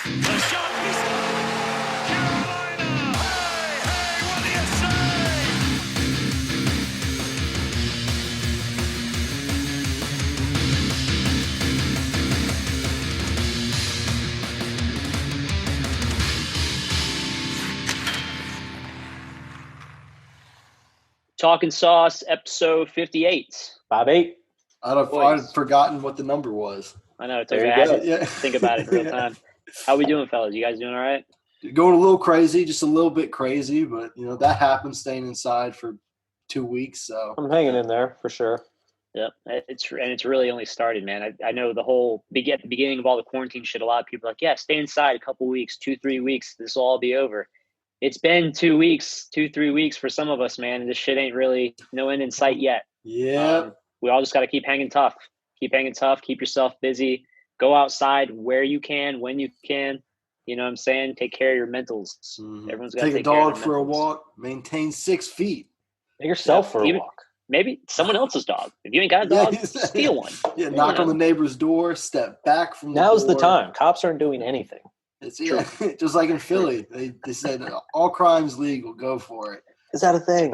The shot is Carolina. Hey, what do you say? Talkin' Sauce, episode 58. 5-8. I'd forgotten what the number was. I know, it There took you I had go. to Yeah. think about it in real time. How we doing, fellas? You guys doing all right? Going a little crazy, just a little bit crazy, but that happens staying inside for 2 weeks. So I'm hanging in there for sure. Yep. It's really only started, man. I know the whole beginning of all the quarantine shit, a lot of people are like, yeah, stay inside a couple weeks, 2-3 weeks. This will all be over. It's been 2 weeks, 2-3 weeks for some of us, man. And this shit ain't really no end in sight yet. yeah, We all just got to keep hanging tough. Keep hanging tough. Keep yourself busy. Go outside where you can, when you can. You know what I'm saying? Take care of your mentals. Everyone's got to take a take care of dog their for a mentals. walk, maintain 6 feet. Take yourself Yeah, for a even- walk. Maybe someone else's dog. If you ain't got a dog, steal one. Yeah, You knock on know. the neighbor's door, step back from the Now's the door. time. Cops aren't doing anything. It's just like in Philly, they said all crimes legal, go for it. Is that a thing?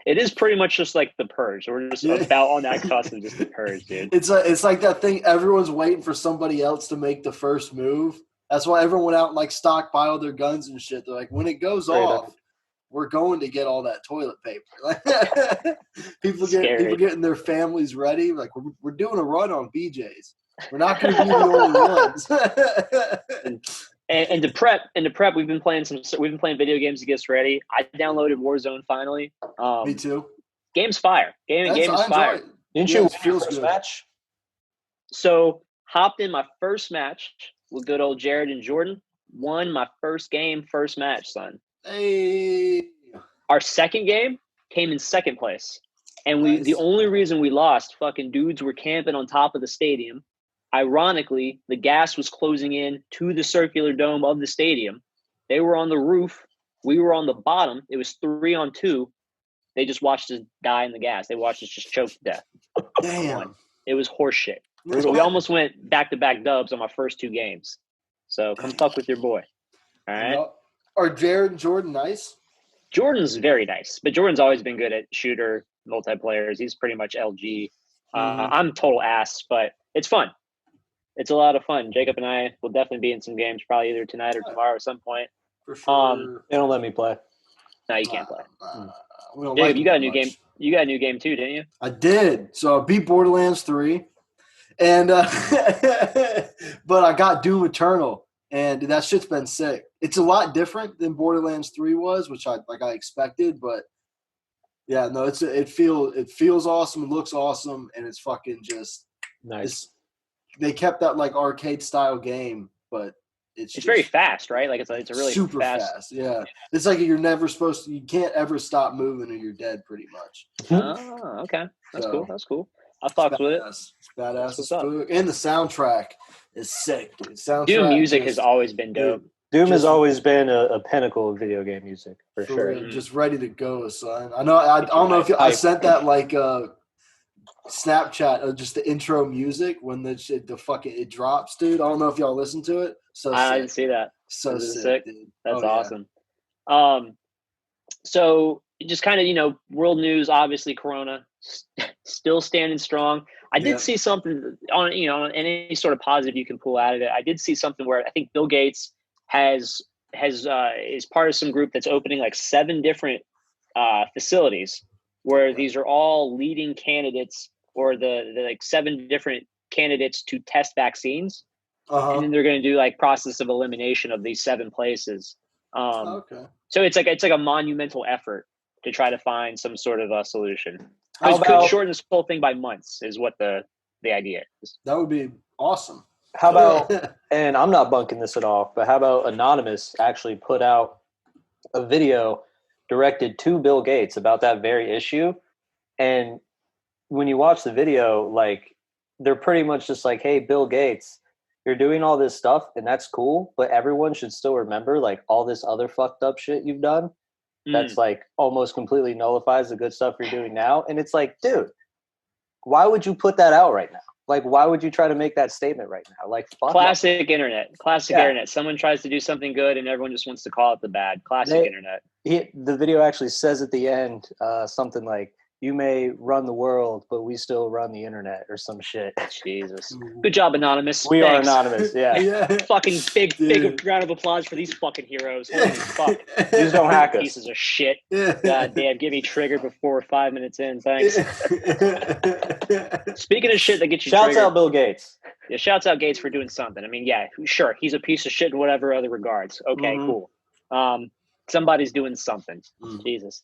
It is pretty much just like the purge. We're just about on that cusp of just the purge, dude. It's like that thing. Everyone's waiting for somebody else to make the first move. That's why everyone went out and like stockpiled their guns and shit. They're like, when it goes Straight off, up. we're going to get all that toilet paper. Like, people Scary. getting their families ready. Like we're doing a run on BJ's. We're not going to be the only ones. And to prep, we've been playing video games to get us ready. I downloaded Warzone finally. Me too. Game's fire. Game is fire. Didn't Yeah, you it win your feels first good. match? So hopped in my first match with good old Jared and Jordan. Won my first match, son. Hey. Our second game came in second place. And Nice. the only reason we lost, fucking dudes were camping on top of the stadium. Ironically, the gas was closing in to the circular dome of the stadium. They were on the roof. We were on the bottom. It was 3-on-2. They just watched us die in the gas. They watched us just choke to death. Damn. It was horseshit. We almost went back-to-back dubs on my first 2 games. So come fuck with your boy. All right? Are Jared and Jordan nice? Jordan's very nice, but Jordan's always been good at shooter multiplayers. He's pretty much LG. I'm total ass, but it's fun. It's a lot of fun. Jacob and I will definitely be in some games, probably either tonight or tomorrow at some point. For sure. They don't let me play. No, you can't play. We don't Jacob, like you got a it new much. game. You got a new game too, didn't you? I did. So I beat Borderlands 3. And but I got Doom Eternal, and that shit's been sick. It's a lot different than Borderlands 3 was, which I expected, but yeah, no, it feels awesome, it looks awesome, and it's fucking just Nice. they kept that like arcade style game, but it's It's very fast, right? Like it's a really super fast. Yeah, it's like you can't ever stop moving or you're dead, pretty much. Oh, okay. That's So, cool. That's cool. I fucked with it. It's badass What's as up? fuck. And the soundtrack is sick, dude. Soundtrack Doom music just- has always been dope. Doom has Just- alwa's been a pinnacle of video game music, for sure. real, just ready to go, son. I know. I don't know if I sent that like Snapchat of just the intro music when it drops, dude. I don't know if y'all listen to it. So I sick. didn't see that. So Is it sick, sick? dude. That's Oh, yeah. awesome. So just kind of, world news, obviously Corona still standing strong. I did Yeah. see something on any sort of positive you can pull out of it. I did see something where I think Bill Gates is part of some group that's opening like 7 different facilities where these are all leading candidates or the like 7 different candidates to test vaccines. And then they're going to do like process of elimination of these 7 places. Okay. So it's like a monumental effort to try to find some sort of a solution. How Could about- shorten this whole thing by months is what the idea is. That would be awesome. How about, and I'm not bunking this at all, but how about Anonymous actually put out a video directed to Bill Gates about that very issue? And when you watch the video, like, they're pretty much just like, hey, Bill Gates, you're doing all this stuff and that's cool, but everyone should still remember like all this other fucked up shit you've done that's like almost completely nullifies the good stuff you're doing now. And it's like, dude, why would you put that out right now? Like, why would you try to make that statement right now? Like, fuck Classic internet. Yeah. Internet. Someone tries to do something good and everyone just wants to call it the bad. Internet. The video actually says at the end something like, "You may run the world, but we still run the internet," or some shit. Jesus. Good job, Anonymous. We Thanks. are anonymous. Yeah. Yeah. Fucking big round of applause for these fucking heroes. Holy fuck. Just don't hack us. Pieces of shit. Yeah. God damn, get me triggered before 5 minutes in. Thanks. Speaking of shit that gets you Shouts triggered. out Bill Gates. Yeah, shouts out Gates for doing something. I mean, yeah, sure, he's a piece of shit in whatever other regards. Okay, cool. Somebody's doing something. Jesus.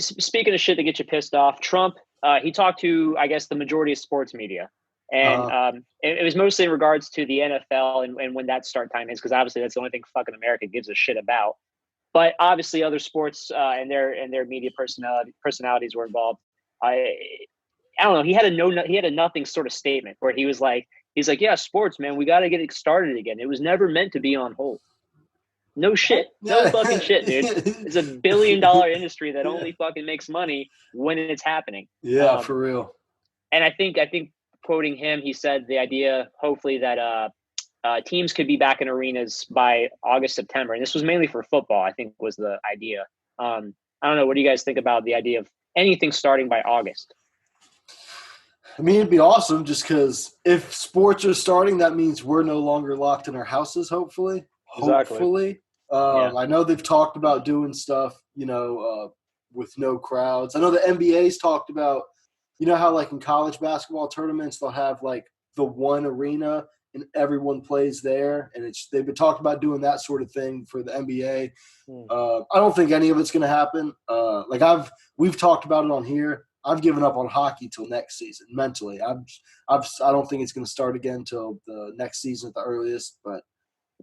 Speaking of shit that gets you pissed off, Trump, he talked to, I guess, the majority of sports media. And it was mostly in regards to the NFL and when that start time is, because obviously that's the only thing fucking America gives a shit about. But obviously other sports and their media personalities were involved. I don't know. He had a nothing sort of statement where he's like, yeah, sports, man, we got to get it started again. It was never meant to be on hold. No shit. No fucking shit, dude. It's $1 billion industry that only fucking makes money when it's happening. Yeah, for real. And I think quoting him, he said the idea, hopefully, that teams could be back in arenas by August, September. And this was mainly for football, I think was the idea. I don't know. What do you guys think about the idea of anything starting by August? I mean, it'd be awesome just because if sports are starting, that means we're no longer locked in our houses, hopefully. Exactly. Hopefully. I know they've talked about doing stuff, with no crowds. I know the NBA's talked about, how like in college basketball tournaments, they'll have like the one arena and everyone plays there. And they've been talking about doing that sort of thing for the NBA. I don't think any of it's going to happen. We've talked about it on here. I've given up on hockey till next season mentally. I don't think it's going to start again till the next season at the earliest. But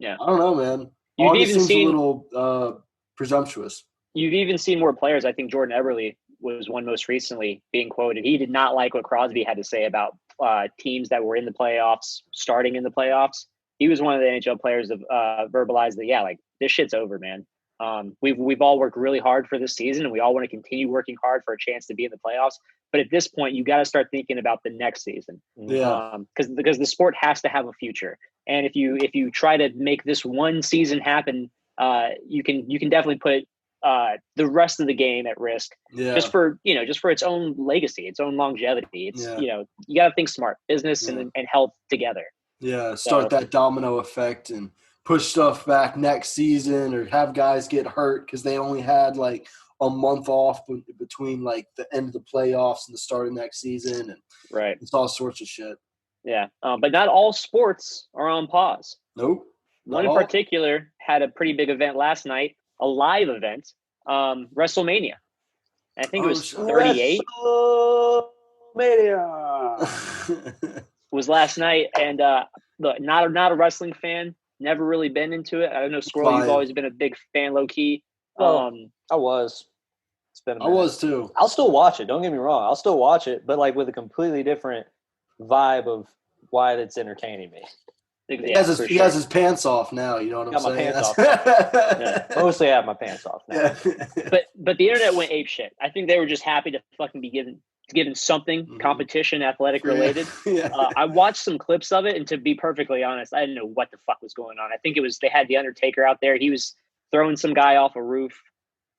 I don't know, man. August seems a little presumptuous. You've even seen more players. I think Jordan Eberle was one most recently being quoted. He did not like what Crosby had to say about teams that were in the playoffs, starting in the playoffs. He was one of the NHL players that verbalized that, like, this shit's over, man. We've all worked really hard for this season, and we all want to continue working hard for a chance to be in the playoffs. But at this point, you got to start thinking about the next season, because the sport has to have a future. And if you try to make this one season happen, you can definitely put the rest of the game at risk, just for its own legacy, its own longevity. It's you got to think smart, business and health together. Yeah, start that domino effect and push stuff back next season, or have guys get hurt because they only had like a month off between like the end of the playoffs and the start of next season, and it's all sorts of shit. Yeah, but not all sports are on pause. Nope. One in particular had a pretty big event last night, a live event, WrestleMania. I think it was 38. WrestleMania was last night, and look, not a wrestling fan. Never really been into it. I don't know, Squirrel, you've always been a big fan, low key. I was. It's been a minute. I was too. I'll still watch it. Don't get me wrong. I'll still watch it, but like with a completely different vibe of why it's entertaining me. He has his pants off now. You know what I'm saying? Got my pants off. Mostly have my pants off now. Yeah. But the internet went ape shit. I think they were just happy to fucking be given something competition, athletic related. I watched some clips of it, and to be perfectly honest, I didn't know what the fuck was going on. I think they had the Undertaker out there. He was throwing some guy off a roof.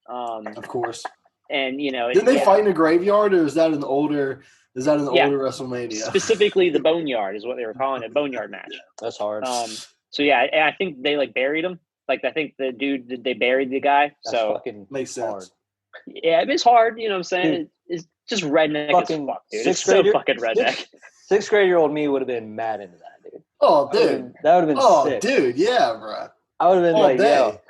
Of course. And didn't they fight in a graveyard, or is that an older older WrestleMania? Specifically, the Boneyard is what they were calling it, Boneyard match. That's hard. So yeah, and I think they like buried him. Like I think the dude, they buried the guy. That's so fucking makes sense. Hard. Yeah, it's hard. You know what I'm saying? Dude, it's just redneck as fuck, dude. It's so fucking redneck. Sixth grade year old me would have been mad into that, dude. Oh, dude, that would have been sick. Dude, yeah, bro. I would have been like, yo.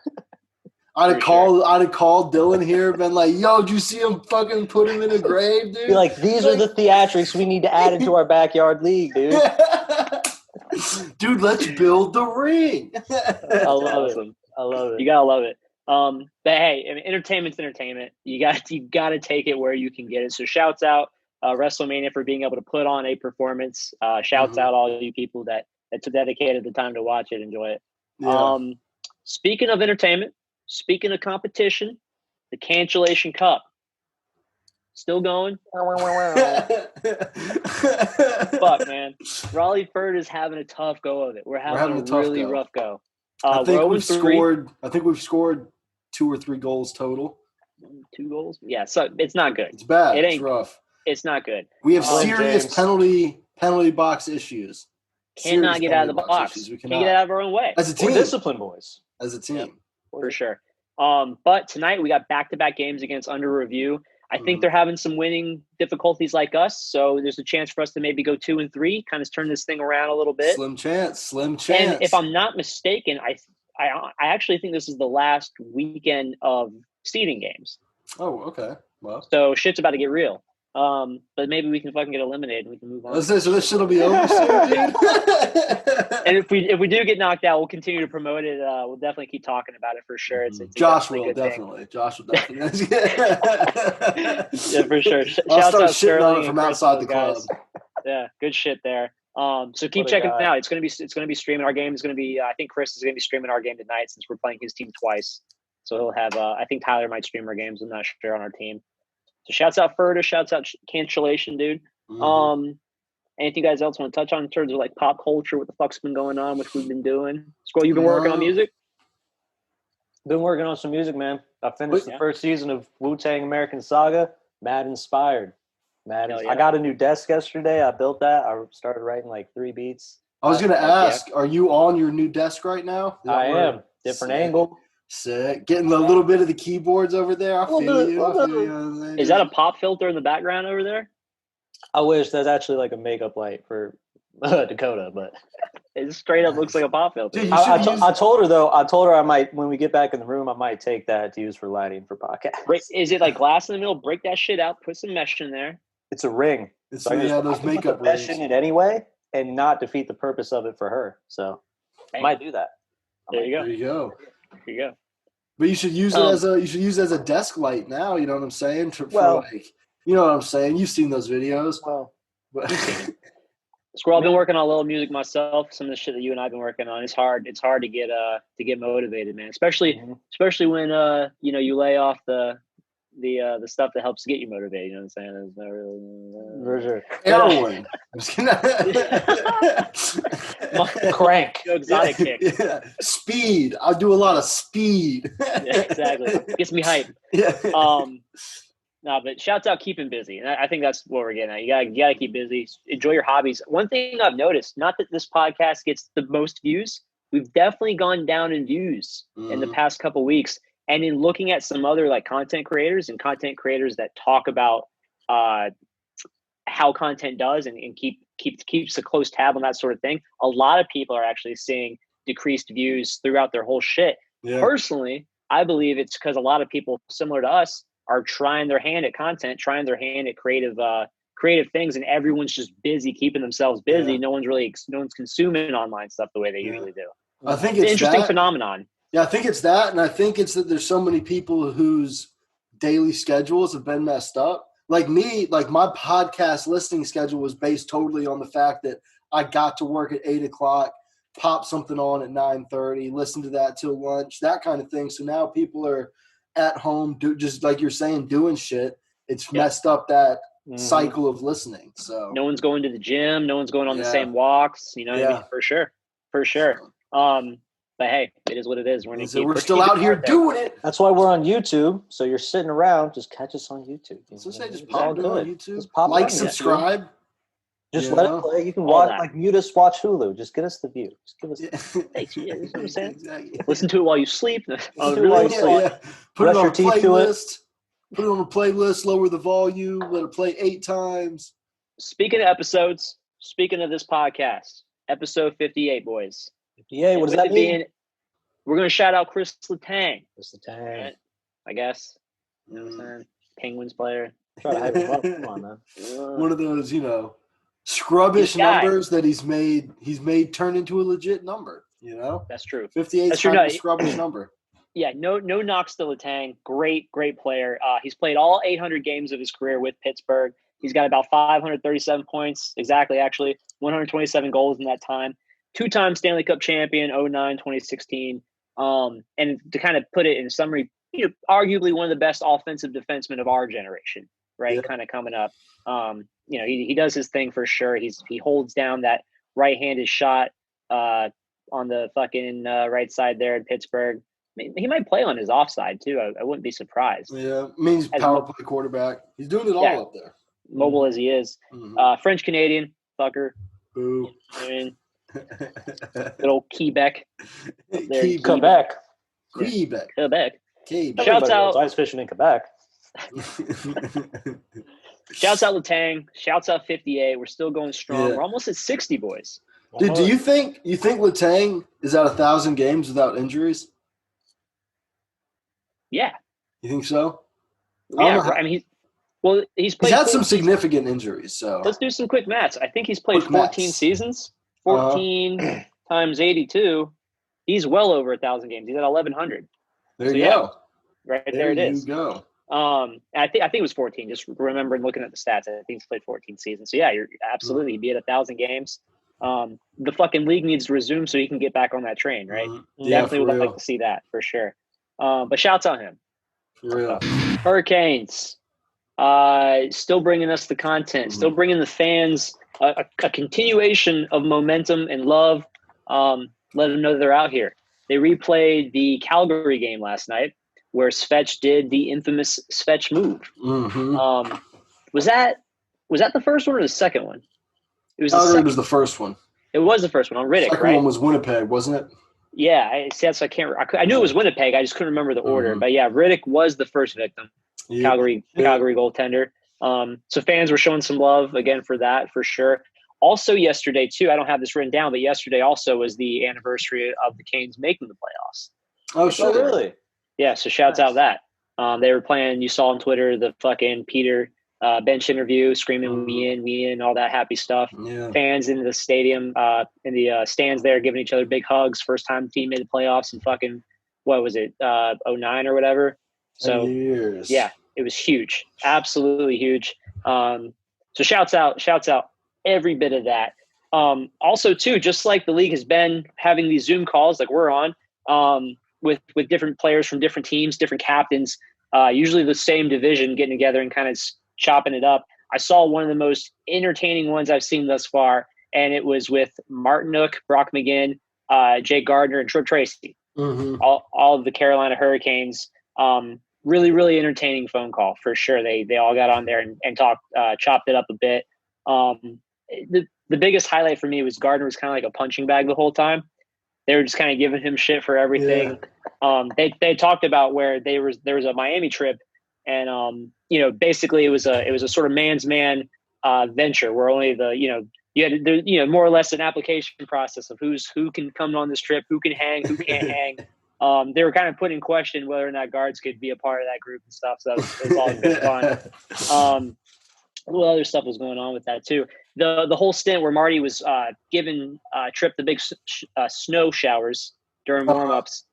I'd have called Dylan here, been like, yo, did you see him fucking put him in a grave, dude? Be like, these are the theatrics we need to add into our backyard league, dude. Dude, let's build the ring. I love it. You gotta love it. But hey, I mean, entertainment's entertainment. You gotta take it where you can get it. So shouts out WrestleMania for being able to put on a performance. Shouts out all you people that dedicated the time to watch it, enjoy it. Yeah. Speaking of entertainment, speaking of competition, the Cancellation Cup. Still going. Fuck, man. Raleigh Ferd is having a tough go of it. We're having a tough really go. rough go. I think we're we've 0-3. scored 2 or 3 goals total. 2 goals. Yeah, so it's not good. It's bad. It It's ain't rough. It's not good. We have Blame serious James. penalty box issues. Cannot Serious get out of the penalty box. issues. We Can't get out of our own way. As a We're team. disciplined boys. As a team. Yep. For sure. But tonight we got back-to-back games against under review. I think they're having some winning difficulties like us, so there's a chance for us to maybe go 2-3, kind of turn this thing around a little bit. Slim chance. And if I'm not mistaken, I actually think this is the last weekend of seeding games. Oh, okay. Well. So shit's about to get real. But maybe we can fucking get eliminated and we can move on. So this shit'll be over soon, dude. And if we do get knocked out, we'll continue to promote it. We'll definitely keep talking about it for sure. It's Josh a will good definitely. thing. Josh will definitely. Yeah, for sure. I'll Shouts start out shitting Sterling on it and from Chris, outside the those club. guys. Yeah, good shit there. So keep What a checking guy. out. It's gonna be streaming. Our game is gonna be. I think Chris is gonna be streaming our game tonight since we're playing his team twice. So he'll have. I think Tyler might stream our games. I'm not sure on our team. So shouts out Furta. Shouts out Cancellation, dude. Anything you guys else want to touch on in terms of like pop culture? What the fuck's been going on? What we've been doing? Squirrel, you've been working on music. Been working on some music, man. I finished Yeah. the first season of Wu-Tang American Saga. Mad inspired. Hell yeah. I got a new desk yesterday. I built that. I started writing like 3 beats. I was gonna ask, are you on your new desk right now? I am. Different Sick. angle. Sick. Getting a little bit of the keyboards over there. I feel you. Is that a pop filter in the background over there? I wish that's actually like a makeup light for Dakota, but It straight up looks like a pop filter. Dude, I told her though. I told her I might, when we get back in the room, I might take that to use for lighting for podcasts. Is it like glass in the middle? Break that shit out. Put some mesh in there. It's a ring. It's So I those can put makeup the mesh rings. in it anyway, and not defeat the purpose of it for her. So I might do that. There you go. There you go. There you go. But you should use it as a desk light now. You know what I'm saying? Well- You know what I'm saying. You've seen those videos. Well, But Squirrel, I've been working on a little music myself. Some of the shit that you and I've been working on. It's hard to get motivated, man. Especially when you lay off the stuff that helps get you motivated. You know what I'm saying? It's not really, for sure. heroin. Crank. exotic kick. Yeah. Speed. I do a lot of speed. Yeah, exactly. Gets me hyped. Yeah. No, but shouts out keeping busy. And I think that's what we're getting at. You gotta keep busy. Enjoy your hobbies. One thing I've noticed, not that this podcast gets the most views, we've definitely gone down in views in the past couple weeks. And in looking at some other like content creators that talk about how content does and keeps a close tab on that sort of thing, a lot of people are actually seeing decreased views throughout their whole shit. Yeah. Personally, I believe it's because a lot of people similar to us are trying their hand at content, trying their hand at creative things, and everyone's just busy keeping themselves busy. Yeah. No one's consuming online stuff the way they usually do. I think It's an it's interesting that. phenomenon. Yeah, I think it's that, and I think it's that there's so many people whose daily schedules have been messed up. Like me, like my podcast listening schedule was based totally on the fact that I got to work at 8:00, pop something on at 9:30, listen to that till lunch, that kind of thing. So now people are at home, just like you're saying, doing shit. It's messed up that cycle of listening. So No one's going to the gym. No one's going on the Yeah. same walks. You know what I Yeah. mean? For sure. But hey, it is what it is. We're still out here doing it. That's why we're on YouTube. So you're sitting around, just catch us on YouTube. So say just It's all pop it on good. YouTube. Just pop it Like, on subscribe. Just You let know? it play. You can All watch, that. like mute us, watch Hulu. Just get us the view. Just give us. Yeah. Thanks, yeah, you know what I'm saying? Exactly. Listen to it while you sleep. Oh, to it while really? you Yeah. Put Brush it on your a teeth to it. playlist. Put it on a playlist. Lower the volume. Let it play 8 times. Speaking of episodes, speaking of this podcast, episode 58, boys. Yay! What does With that it mean? being- we're going to shout out Chris Letang, It's the time. right? I guess. You know what I'm saying? Penguins player. Try to hype him up. Come on, man. One of those, scrubbish This guy. numbers that he's made turn into a legit number. That's true. 58 That's is true. kind of No, a scrubbish number. Yeah, no knocks to Letang. Great player. He's played all 800 games of his career with Pittsburgh. He's got about 537 points, exactly, actually, 127 goals in that time. 2-time Stanley Cup champion, 2009, 2016. And to kind of put it in summary, arguably one of the best offensive defensemen of our generation, right? Yeah. Kind of coming up. He does his thing for sure. He holds down that right-handed shot on the fucking right side there in Pittsburgh. He might play on his offside too. I wouldn't be surprised. Yeah, means power play quarterback. He's doing it all up there. Mobile as he is. Mhm. French Canadian fucker. Boo. I mean, little Quebec. Quebec. Quebec. Quebec. Quebec. Shouts Everybody knows out. ice fishing in Quebec. Shouts out Letang. Shouts out 58. We're still going strong. Yeah. We're almost at 60, boys. Dude, do you think Letang is at 1,000 games without injuries? Yeah. You think so? Yeah. I mean, he's played. He's had some significant injuries. So let's do some quick maths. I think he's played 14 seasons. 14 times 82. He's well over 1,000 games. He's at 1,100. There you go. Right there it is. There you go. I think it was 14. Just remembering looking at the stats, I think he's played 14 seasons. So yeah, you're absolutely he'd be at 1,000 games. The fucking league needs to resume so he can get back on that train, right? Yeah, Definitely would like to see that for sure. But shouts out him. For real. Hurricanes, still bringing us the content, still bringing the fans a continuation of momentum and love. Let them know they're out here. They replayed the Calgary game last night, where Svetch did the infamous Svetch move. Mm-hmm. Was that the first one or the second one? It was. Calgary was the first one. It was the first one on Riddick, Second right? one was Winnipeg, wasn't it? Yeah, I can't. I knew it was Winnipeg. I just couldn't remember the order. But yeah, Riddick was the first victim. Yeah. Calgary goaltender. So fans were showing some love again for that for sure. Also yesterday too, I don't have this written down, but yesterday also was the anniversary of the Canes making the playoffs. Oh, shit. Oh, really? Yeah, so shouts out that. They were playing, you saw on Twitter, the fucking Peter bench interview, screaming, we in, all that happy stuff. Yeah. Fans in the stadium, in the stands there, giving each other big hugs. First time the team made the playoffs in fucking, what was it, 09 or whatever. So, years. Yeah, it was huge. Absolutely huge. So shouts out every bit of that. Also, too, just like the league has been having these Zoom calls like we're on, with different players from different teams, different captains, usually the same division getting together and kind of chopping it up. I saw one of the most entertaining ones I've seen thus far, and it was with Martin Nook, Brock McGinn, Jake Gardner, and Trip Tracy, all of the Carolina Hurricanes. Really, really entertaining phone call for sure. They all got on there and talked, chopped it up a bit. The biggest highlight for me was Gardner was kind of like a punching bag the whole time. They were just kind of giving him shit for everything. Yeah. They talked about where there was a Miami trip, and basically it was a sort of man's man venture where only you had more or less an application process of who can come on this trip, who can hang, who can't hang. They were kind of putting in question whether or not guards could be a part of that group and stuff. So it was all a bit fun. A little other stuff was going on with that too. The whole stint where Marty was giving Tripp the big snow showers during warm-ups.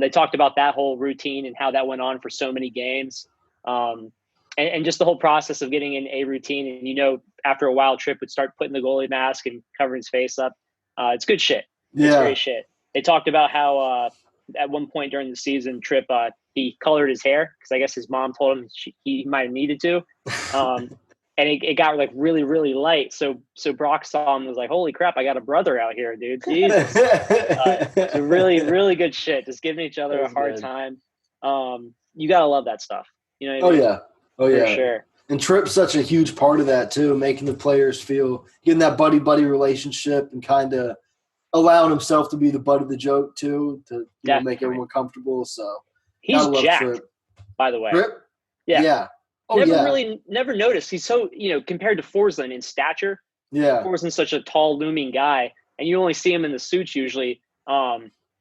They talked about that whole routine and how that went on for so many games. And just the whole process of getting in a routine. And, after a while, Tripp would start putting the goalie mask and covering his face up. It's good shit. Yeah. It's great shit. They talked about how at one point during the season, Tripp, he colored his hair because I guess his mom told him he might have needed to. And it got like really, really light. So Brock saw him and was like, holy crap, I got a brother out here, dude. Jesus. It's really, really good shit. Just giving each other a hard time. You got to love that stuff. You know what I mean? Yeah. Oh, yeah. For sure. And Tripp's such a huge part of that, too, making the players feel, getting that buddy-buddy relationship and kind of allowing himself to be the butt of the joke, too, to make everyone comfortable. So he's jacked, by the way. Tripp? Yeah. Oh, never noticed. He's so, compared to Forsland in stature. Yeah. Forsland's such a tall, looming guy, and you only see him in the suits usually.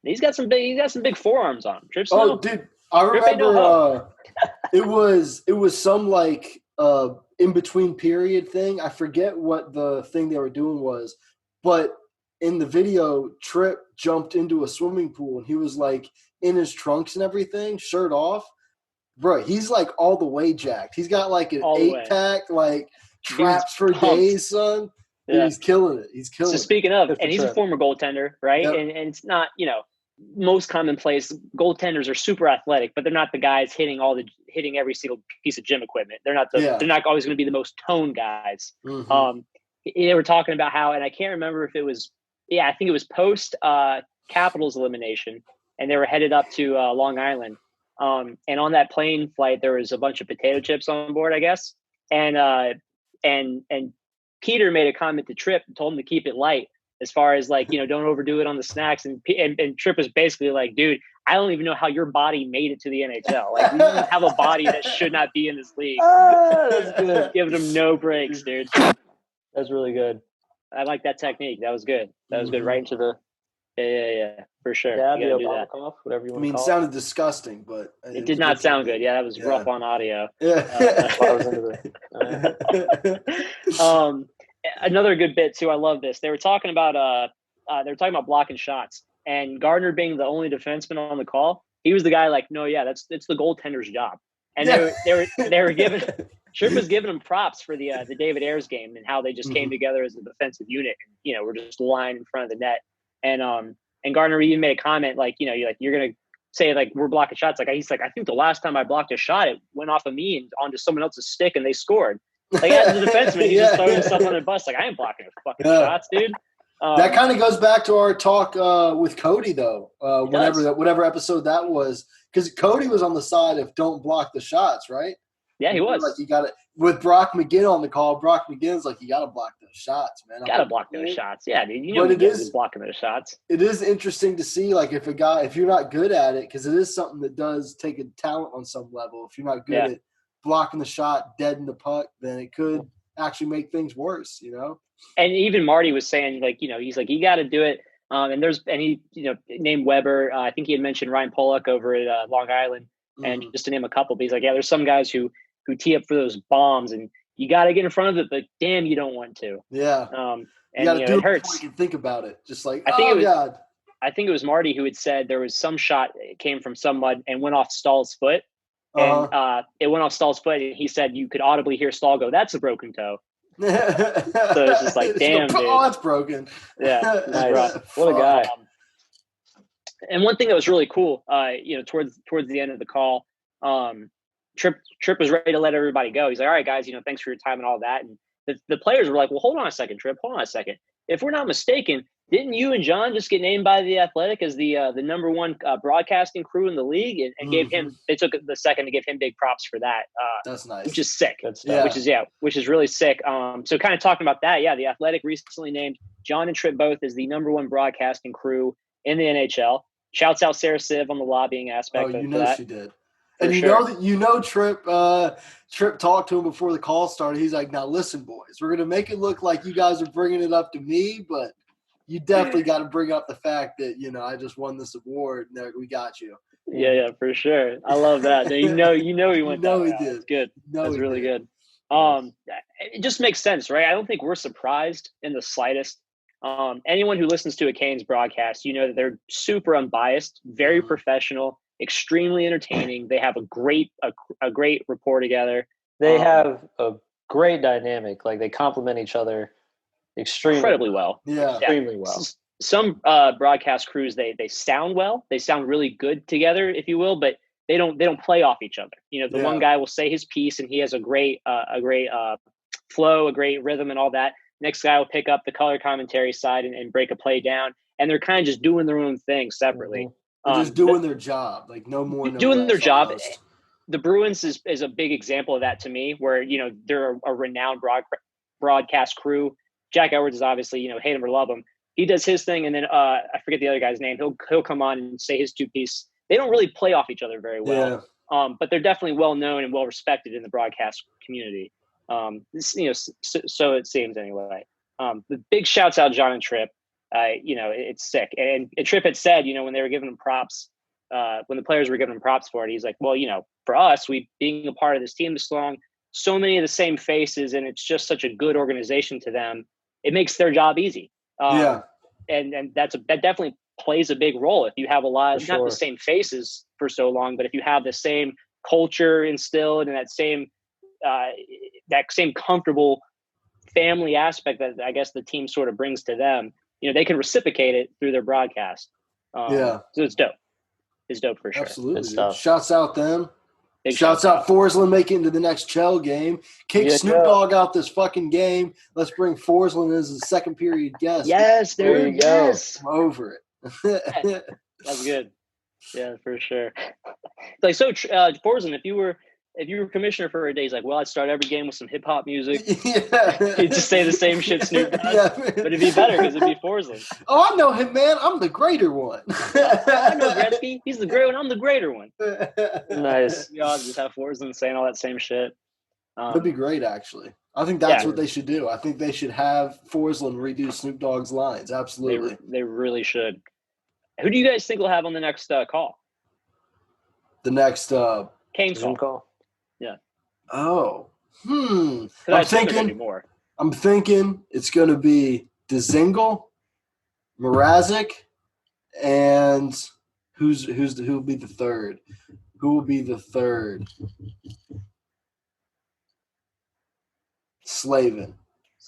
He's got some big forearms on him. Tripp's dude, I remember it was some like in between period thing. I forget what the thing they were doing was, but in the video, Tripp jumped into a swimming pool and he was like in his trunks and everything, shirt off. Bro, he's like all the way jacked. He's got like an 8-pack, like traps for days, son. Yeah. He's killing it. So speaking of, and he's a 100%. former goaltender, right? Yep. And it's not, most commonplace. Goaltenders are super athletic, but they're not the guys hitting every single piece of gym equipment. They're not they're not always going to be the most toned guys. Mm-hmm. They were talking about how, and I can't remember if it was, I think it was post Capitals elimination, and they were headed up to Long Island. And on that plane flight, there was a bunch of potato chips on board, I guess. And Peter made a comment to Tripp and told him to keep it light, as far as like, don't overdo it on the snacks. And Tripp was basically like, dude, I don't even know how your body made it to the NHL. Like, you have a body that should not be in this league. That's good. Giving him no breaks, dude. That's really good. I like that technique. That was good. That was good. Right into the for sure. Yeah, you gotta do that. cough, whatever you want I mean, to it call sounded disgusting, but It did not sound good. Yeah, that was rough on audio. Yeah. Another good bit too. I love this. They were talking about blocking shots, and Gardner being the only defenseman on the call, he was the guy like, no, yeah, it's the goaltender's job. And they were giving Tripp was giving them props for the David Ayers game and how they just came together as a defensive unit. And, we're just lying in front of the net. And Gardner even made a comment like, you're gonna say like we're blocking shots. Like he's like, I think the last time I blocked a shot, it went off of me and onto someone else's stick and they scored. Like as a defenseman, he's just throwing himself on the bus. Like I ain't blocking fucking shots, dude. That kind of goes back to our talk with Cody, though. Whatever episode that was, because Cody was on the side of don't block the shots, right? Yeah, he was. Like you got it with Brock McGinn on the call. Brock McGinn's like, you got to block those shots, man. Got to block those shots. Yeah, dude. He's blocking those shots. It is interesting to see, like, if you're not good at it, because it is something that does take a talent on some level. If you're not good at blocking the shot, dead in the puck, then it could actually make things worse, And even Marty was saying, like, he's like, you got to do it. And he named Weber. I think he had mentioned Ryan Pollock over at Long Island, and just to name a couple. But he's like, yeah, there's some guys who tee up for those bombs, and you got to get in front of it, but damn, you don't want to. Yeah. And you got to do it it hurts. before you can think about it. Just like, God. I think it was Marty who had said there was some shot that came from someone and went off Stahl's foot. And it went off Stahl's foot, and he said you could audibly hear Stahl go, "That's a broken toe." So it's just like, damn, dude. Oh, that's broken. Yeah. Nice. What a guy. And one thing that was really cool, towards the end of the call, Tripp was ready to let everybody go. He's like, all right, guys, thanks for your time and all that. And the players were like, well, hold on a second, Tripp. Hold on a second. If we're not mistaken, didn't you and John just get named by The Athletic as the number one broadcasting crew in the league? And gave him – they took the second to give him big props for that. That's nice. Which is sick. That's Which is really sick. So kind of talking about that, The Athletic recently named John and Tripp both as the number one broadcasting crew in the NHL. Shouts out Sarah Siv on the lobbying aspect of that. She did. And Tripp talked to him before the call started. He's like, now listen, boys, we're going to make it look like you guys are bringing it up to me, but you definitely got to bring up the fact that, I just won this award and we got you. Yeah, for sure. I love that. He went that route. He did. It's good. That's really good. It just makes sense, right? I don't think we're surprised in the slightest. Anyone who listens to a Canes broadcast, that they're super unbiased, very professional, extremely entertaining. They have a great rapport together. They have a great dynamic. Like they complement each other incredibly well. Yeah, extremely well. Some broadcast crews they sound well. They sound really good together, if you will, but they don't play off each other. The one guy will say his piece and he has a great flow, a great rhythm, and all that. Next guy will pick up the color commentary side and break a play down, and they're kind of just doing their own thing separately. They're just doing their job, like no more. Doing their job. The Bruins is a big example of that to me, where they're a renowned broadcast crew. Jack Edwards is obviously hate him or love him. He does his thing, and then I forget the other guy's name. He'll come on and say his two piece. They don't really play off each other very well, but they're definitely well known and well respected in the broadcast community. So it seems anyway. The big shouts out John and Tripp. It's sick. And Tripp had said, when they were giving him props, when the players were giving him props for it, he's like, well, for us, we being a part of this team this long, so many of the same faces, and it's just such a good organization to them. It makes their job easy. And that definitely plays a big role. If you have a lot of, not the same faces for so long, but if you have the same culture instilled and that same comfortable family aspect that I guess the team sort of brings to them, they can reciprocate it through their broadcast. Yeah. So it's dope. It's dope for sure. Absolutely. Good Dude. stuff. Shouts out them. Big Shouts out Forsland making it into the next Chell game. Kick Yeah. Snoop Dogg out this fucking game. Let's bring Forsland as a second period guest. Yes, There dude. you go. Yes. I'm over it. That's good. Yeah, for sure. Like so, Forzen, if you were commissioner for a day, he's like, well, I'd start every game with some hip hop music. Yeah. He'd just say the same shit Snoop does, Yeah. but it'd be better because it'd be Forzen. Oh, I know him, man. I'm the greater one. I know Gretzky. He's the great one. I'm the greater one. Nice. You know, just have Forzen saying all that same shit. That'd be great, actually. I think that's Yeah. what they should do. I think they should have Forsland redo Snoop Dogg's lines. Absolutely. They really should. Who do you guys think will have on the next call? The next Kane's Zoom call. call. oh. 'Cause I I'm assume they're gonna do thinking more. it's gonna be Dzingel, Mrazek, and who'll be the third? Who will be the third? Slavin.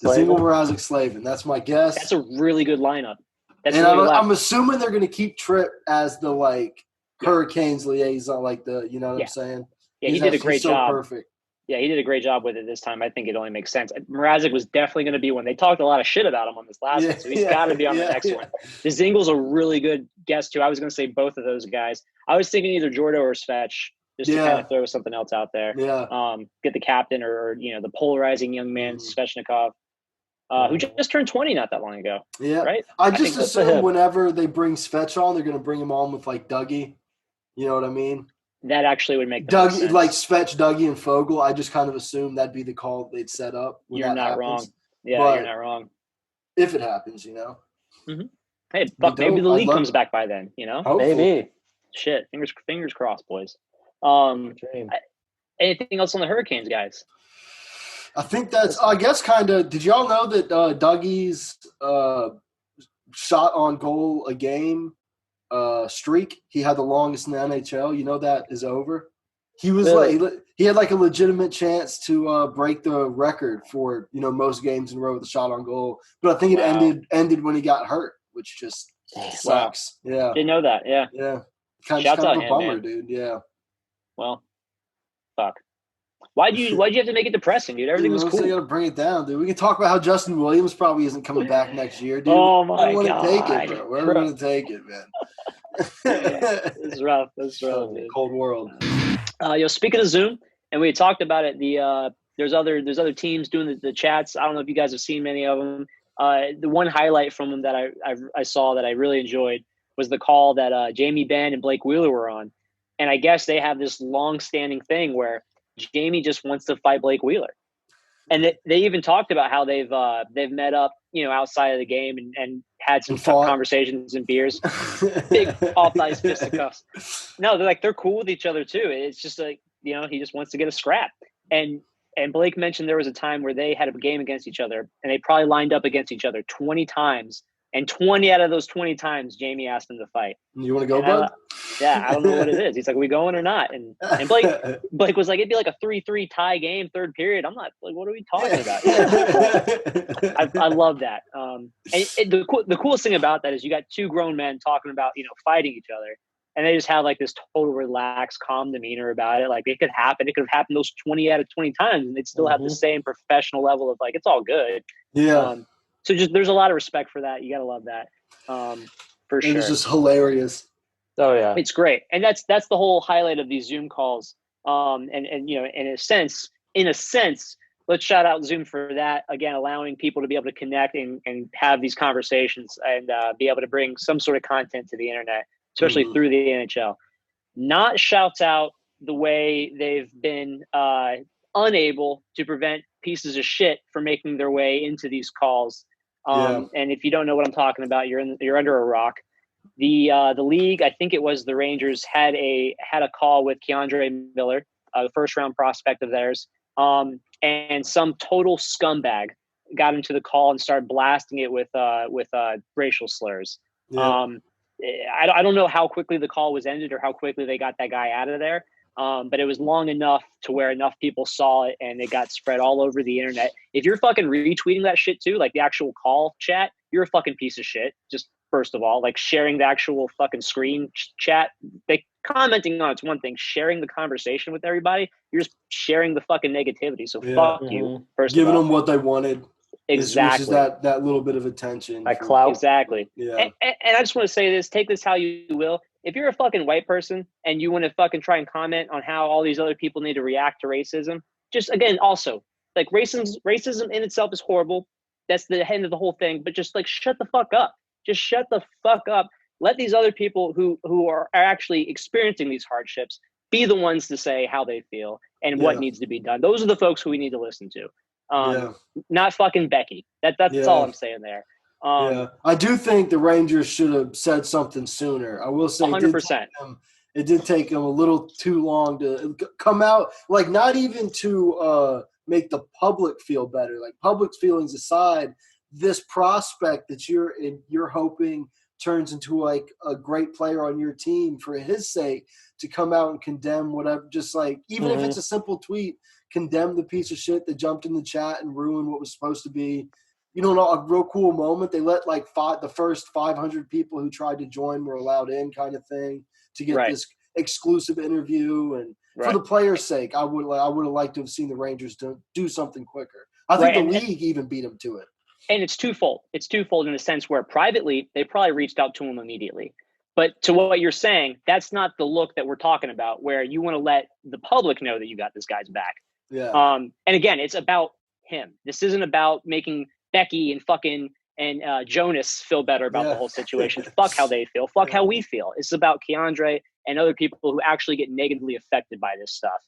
Dzingel, Mrazek, Slavin. That's my guess. That's a really good lineup. That's And really I'm assuming they're gonna keep Tripp as the Yeah. Hurricanes liaison, you know what Yeah. I'm saying? yeah, he He's did a actually great so job. Perfect. Yeah, he did a great job with it this time. I think it only makes sense. Mrazek was definitely going to be one. They talked a lot of shit about him on this last one, so he's got to be on the next one. Zingel's a really good guess, too. I was going to say both of those guys. I was thinking either Jordo or Svech, just to kind of throw something else out there. Yeah. Get the captain or the polarizing young man, Svechnikov, who just turned 20 not that long ago. Yeah. Right? I think just that's assume whenever they bring Svech on, they're going to bring him on with Dougie. You know what I mean? That actually would make the most Dougie, sense. like Svech, Dougie, and Fogel. I just kind of assume that'd be the call they'd set up. When You're that not happens. wrong. Yeah, But you're not wrong. if it happens, Hey, fuck, maybe dope. the I'd league love comes it. back by then, Hopefully. Maybe. Shit, fingers crossed, boys. Dream. Anything else on the Hurricanes, guys? I think that's. I guess kind of. Did y'all know that Dougie's shot on goal a game streak? He had the longest in the NHL. You know that is over. He was Really? he had a legitimate chance to break the record for most games in a row with a shot on goal. But I think it ended when he got hurt, which just sucks. Yeah, Didn't know that. Yeah. yeah. Kind Shouts of out a him, bummer, man. dude. Yeah. Well, fuck. Why'd you have to make it depressing, dude? Everything was So you cool. got to bring it down, dude. We can talk about how Justin Williams probably isn't coming back next year, dude. Oh my Where do we god. want to take it, bro? Where are we going to take it, man? It's rough. That's rough, dude. Cold world. Speaking of Zoom, and we had talked about it. There's other teams doing the chats. I don't know if you guys have seen many of them. The one highlight from them that I saw that I really enjoyed was the call that Jamie Benn and Blake Wheeler were on, and I guess they have this long-standing thing where Jamie just wants to fight Blake Wheeler, and they even talked about how they've met up outside of the game and had some conversations and beers, big off ice fisticuffs. No, they're cool with each other too. It's just he just wants to get a scrap. And Blake mentioned there was a time where they had a game against each other and they probably lined up against each other 20 times. And 20 out of those 20 times, Jamie asked him to fight. You want to go, bud? I don't know what it is. He's like, are we going or not? And Blake was like, it'd be like a 3-3 tie game, third period. I'm not like, what are we talking about? I love that. And the coolest thing about that is you got two grown men talking about, fighting each other. And they just have this total relaxed, calm demeanor about it. Like it could happen. It could have happened those 20 out of 20 times. And they'd still have the same professional level of it's all good. Yeah. So there's a lot of respect for that. You got to love that. For sure. It's just hilarious. Oh yeah. It's great. And that's the whole highlight of these Zoom calls. And in a sense, let's shout out Zoom for that. Again, allowing people to be able to connect and have these conversations and be able to bring some sort of content to the internet, especially through the NHL. Not shouts out the way they've been unable to prevent pieces of shit from making their way into these calls. And if you don't know what I'm talking about, you're under a rock. The league, I think it was the Rangers, had a call with Keandre Miller, the first round prospect of theirs, and some total scumbag got into the call and started blasting it with racial slurs. Yeah. I don't know how quickly the call was ended or how quickly they got that guy out of there. But it was long enough to where enough people saw it and it got spread all over the internet. If you're fucking retweeting that shit too, like the actual call chat, you're a fucking piece of shit. Just first of all, like sharing the actual fucking screen chat. They commenting on it's one thing. Sharing the conversation with everybody, you're just sharing the fucking negativity. So Yeah. fuck you, first Giving of all. them what they wanted. Exactly. Which is that little bit of attention. Like clout. Exactly. Yeah. And I just want to say this, take this how you will. If you're a fucking white person and you want to fucking try and comment on how all these other people need to react to racism, just again, also, like racism in itself is horrible. That's the end of the whole thing. But just like shut the fuck up. Just shut the fuck up. Let these other people who are actually experiencing these hardships be the ones to say how they feel and what needs to be done. Those are the folks who we need to listen to. Not fucking Becky. That's all I'm saying there. I do think the Rangers should have said something sooner. I will say 100%. It did take them a little too long to come out, like not even to make the public feel better. Like public feelings aside, this prospect that you're hoping turns into like a great player on your team, for his sake, to come out and condemn whatever, just like even if it's a simple tweet, condemn the piece of shit that jumped in the chat and ruined what was supposed to be, a real cool moment. They let like the first 500 people who tried to join were allowed in, kind of thing, to get this exclusive interview. And for the players' sake, I would have liked to have seen the Rangers do something quicker. I think the league even beat them to it. And it's twofold. It's twofold in a sense where privately they probably reached out to him immediately. But to what you're saying, that's not the look that we're talking about, where you want to let the public know that you got this guy's back. Yeah. And again, it's about him. This isn't about making Becky and Jonas feel better about the whole situation. Fuck how they feel. Fuck how we feel. It's about Keandre and other people who actually get negatively affected by this stuff.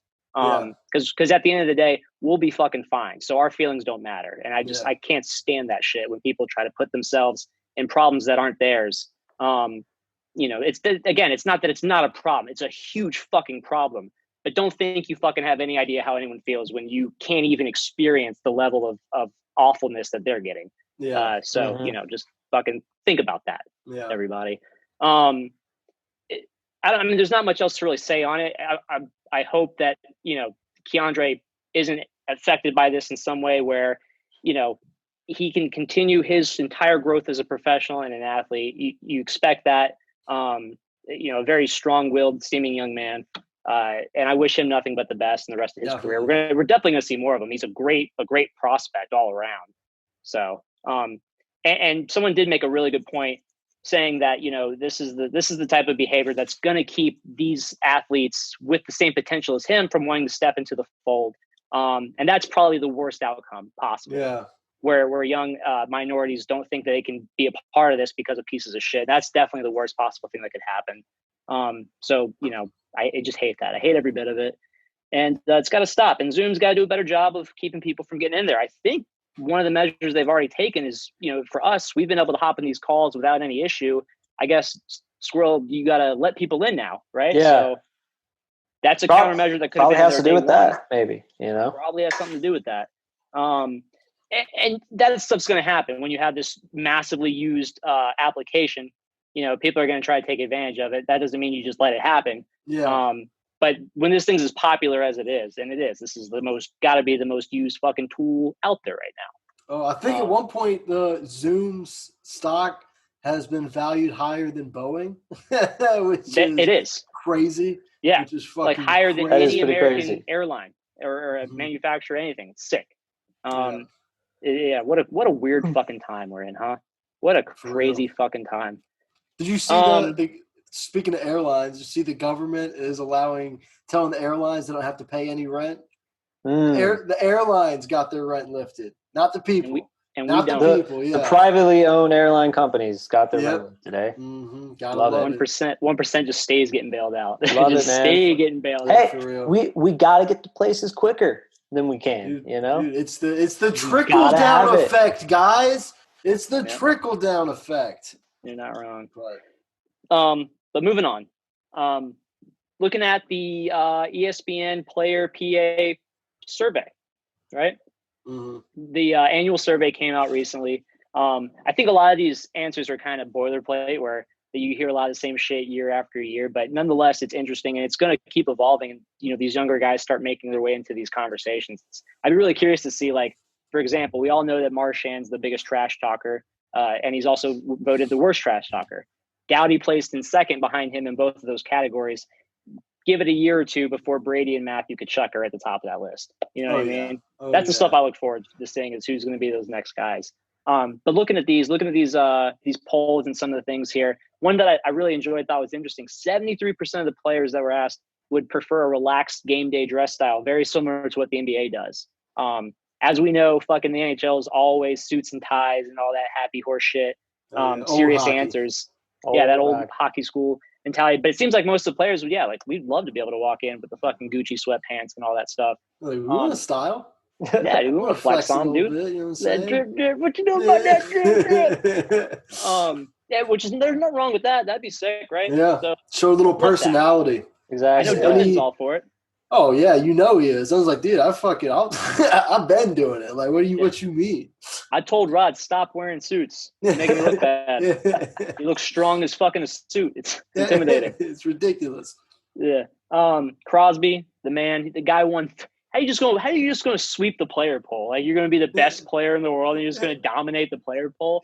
Because at the end of the day, we'll be fucking fine. So our feelings don't matter. And I can't stand that shit when people try to put themselves in problems that aren't theirs. It's not that it's not a problem. It's a huge fucking problem. But don't think you fucking have any idea how anyone feels when you can't even experience the level of awfulness that they're getting. Just fucking think about that, everybody. There's not much else to really say on it. I hope that, Keandre isn't affected by this in some way where, he can continue his entire growth as a professional and an athlete. You expect that, a very strong-willed seeming young man. And I wish him nothing but the best in the rest of his career. We're definitely going to see more of him. He's a great prospect all around. So, and someone did make a really good point saying that, this is the type of behavior that's going to keep these athletes with the same potential as him from wanting to step into the fold. And that's probably the worst outcome possible. Yeah. Where young minorities don't think that they can be a part of this because of pieces of shit. That's definitely the worst possible thing that could happen. I just hate that. I hate every bit of it. And it's got to stop. And Zoom's got to do a better job of keeping people from getting in there. I think one of the measures they've already taken is, for us, we've been able to hop in these calls without any issue. I guess, Squirrel, you got to let people in now, right? Yeah. So that's a countermeasure that could probably have been has to do with that, maybe, Probably has something to do with that. And that stuff's going to happen when you have this massively used application. People are going to try to take advantage of it. That doesn't mean you just let it happen. Yeah. But when this thing's as popular as it is, and it is, this is got to be the most used fucking tool out there right now. Oh, I think at one point the Zoom's stock has been valued higher than Boeing, which it is crazy. Yeah, which is fucking like higher than crazy. any American Crazy. airline or a manufacturer, anything. It's sick. What a weird fucking time we're in, huh? What a crazy fucking time. Did you see speaking of airlines, you see the government is telling the airlines they don't have to pay any rent? The airlines got their rent lifted, not the people. Not the don't. people, yeah. The privately owned airline companies got their rent today. Love it. 1% just stays getting bailed out. Love just it, man. stay getting bailed out. Hey, for real. we got to get to places quicker than we can, Dude, it's the trickle down effect, guys. It's the trickle down effect. You're not wrong. But moving on. Looking at the ESPN Player PA survey, right? Mm-hmm. The annual survey came out recently. I think a lot of these answers are kind of boilerplate, where you hear a lot of the same shit year after year. But nonetheless, it's interesting, and it's going to keep evolving. And these younger guys start making their way into these conversations. I'd be really curious to see, like, for example, we all know that Marchand's the biggest trash talker and he's also voted the worst trash talker. Doughty placed in second behind him in both of those categories. Give it a year or two before Brady and Matthew Tkachuk are at the top of that list. You know what I mean? That's the stuff I look forward to seeing is who's going to be those next guys. But looking at these polls and some of the things here, one that I really enjoyed, thought was interesting. 73% of the players that were asked would prefer a relaxed game day dress style, very similar to what the NBA does. As we know, fucking the NHL is always suits and ties and all that happy horse shit. Serious answers. That old hockey school mentality. But it seems like most of the players would, we'd love to be able to walk in with the fucking Gucci sweatpants and all that stuff. Like, we want a style. Yeah, dude, we want to flex on, dude. Bit, you know what I'm saying? What you know about that drip? Which is, there's nothing wrong with that. That'd be sick, right? Yeah. So, show a little personality. Exactly. I know Dustin's all for it. Oh yeah, he is. I was like, dude, I've been doing it. Like, what you mean? I told Rod, stop wearing suits. You're making me look bad. You look strong as fucking a suit. It's intimidating. It's ridiculous. Yeah. Crosby, the man, the guy won. How are you just going to sweep the player poll? Like, you're going to be the best player in the world and you're just going to dominate the player poll?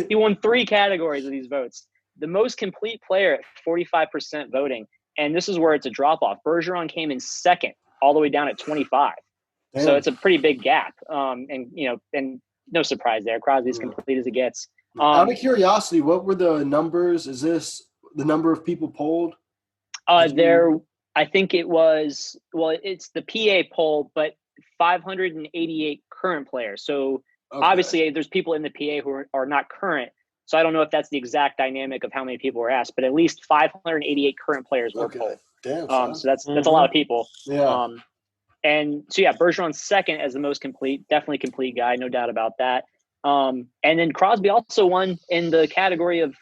He won three categories of these votes. The most complete player at 45% voting. And this is where it's a drop-off. Bergeron came in second, all the way down at 25. Damn. So it's a pretty big gap. And no surprise there. Crosby's complete as it gets. Out of curiosity, what were the numbers? Is this the number of people polled? I think it was – it's the PA poll, but 588 current players. So obviously there's people in the PA who are not current. So I don't know if that's the exact dynamic of how many people were asked, but at least 588 current players were polled. Damn, so that's a lot of people. Yeah. And so Bergeron's second as the most complete, definitely complete guy, no doubt about that. And then Crosby also won in the category of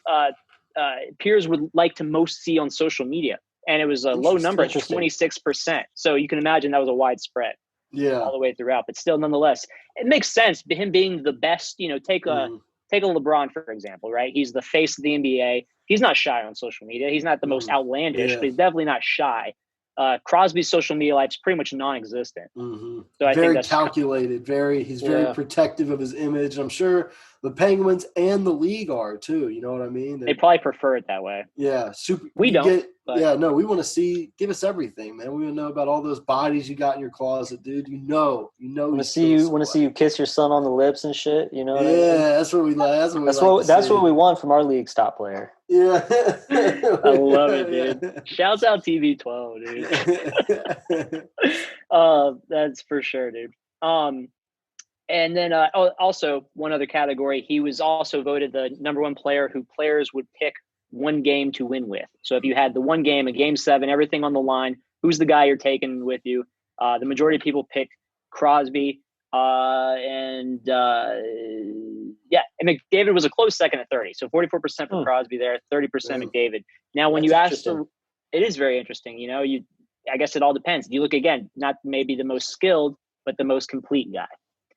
peers would like to most see on social media, and it was a low number, 26%. So you can imagine that was a wide spread. Yeah, all the way throughout, but still, nonetheless, it makes sense. Him being the best, Take a LeBron, for example, right? He's the face of the NBA. He's not shy on social media. He's not the most outlandish, but he's definitely not shy. Crosby's social media life's pretty much non-existent. Mm-hmm. So I very think that's calculated. He's very protective of his image. I'm sure the Penguins and the league are too. You know what I mean? They probably prefer it that way. Yeah, super. We don't. We want to see. Give us everything, man. We want to know about all those bodies you got in your closet, dude. You know. Want to see you kiss your son on the lips and shit. You know. What I mean? That's what we like. That's what we want from our league's top player. Yeah, I love it, dude. Shouts out TB12, dude. That's for sure, dude. And then also one other category, he was also voted the number one player who players would pick one game to win with. So if you had the one game, a game 7, everything on the line, who's the guy you're taking with you? The majority of people picked Crosby. And McDavid was a close second at 30. So 44% for Crosby there, 30% McDavid. Now, when you ask, it is very interesting. I guess it all depends. You look again, not maybe the most skilled, but the most complete guy.